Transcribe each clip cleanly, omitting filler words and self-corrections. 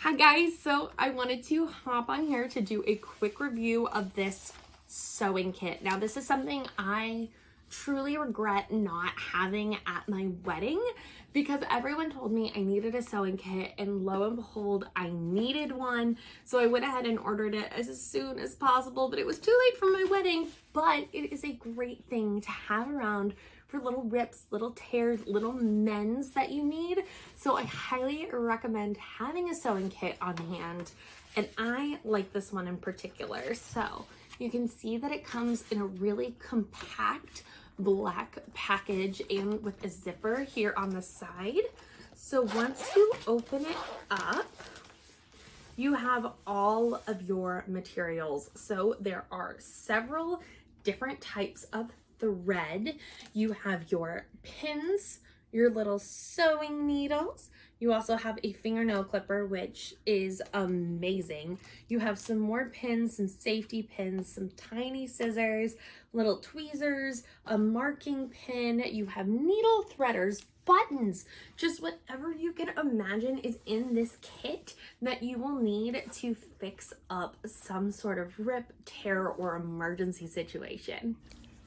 Hi guys, so I wanted to hop on here to do a quick review of this sewing kit. Now this is something I truly regret not having at my wedding because everyone told me I needed a sewing kit, and lo and behold, I needed one. So I went ahead and ordered it as soon as possible, but it was too late for my wedding. But it is a great thing to have around for little rips, little tears, little mends that you need. So I highly recommend having a sewing kit on hand, and I like this one in particular. So you can see that it comes in a really compact black package and with a zipper here on the side. So once you open it up, you have all of your materials. So there are several different types of thread. You have your pins, your little sewing needles. You also have a fingernail clipper, which is amazing. You have some more pins, some safety pins, some tiny scissors, little tweezers, a marking pin. You have needle threaders, buttons, just whatever you can imagine is in this kit that you will need to fix up some sort of rip, tear, or emergency situation.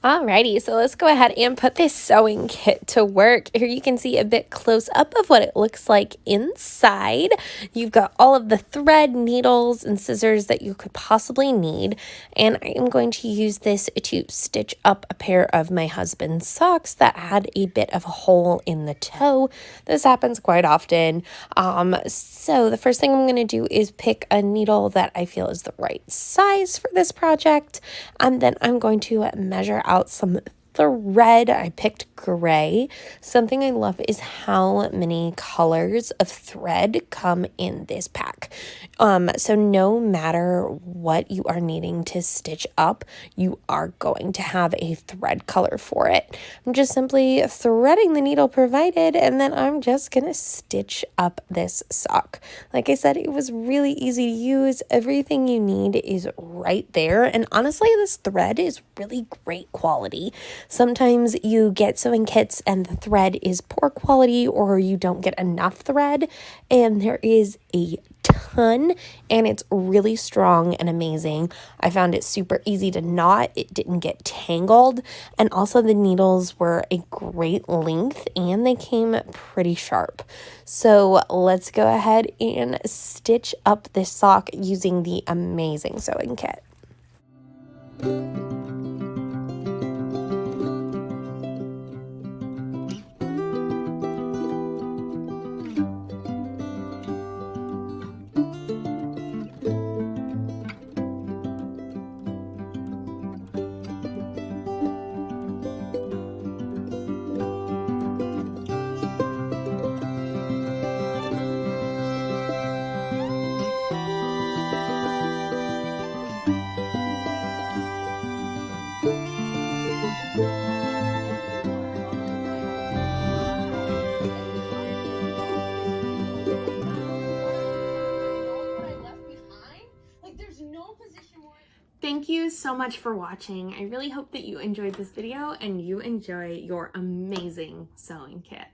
Alrighty, so let's go ahead and put this sewing kit to work. Here you can see a bit close up of what it looks like inside. You've got all of the thread, needles, and scissors that you could possibly need. And I am going to use this to stitch up a pair of my husband's socks that had a bit of a hole in the toe. This happens quite often. So the first thing I'm going to do is pick a needle that I feel is the right size for this project. And then I'm going to measure out some thread. I picked gray. Something I love is how many colors of thread come in this pack. So no matter what you are needing to stitch up, you are going to have a thread color for it. I'm just simply threading the needle provided, and then I'm just gonna stitch up this sock. Like I said, it was really easy to use. Everything you need is right there, and honestly, this thread is really great quality. Sometimes you get sewing kits and the thread is poor quality, or you don't get enough thread, and there is a ton, and it's really strong and amazing. I found it super easy to knot. It didn't get tangled, and also the needles were a great length and they came pretty sharp. So let's go ahead and stitch up this sock using the amazing sewing kit. Thank you so much for watching. I really hope that you enjoyed this video and you enjoy your amazing sewing kit.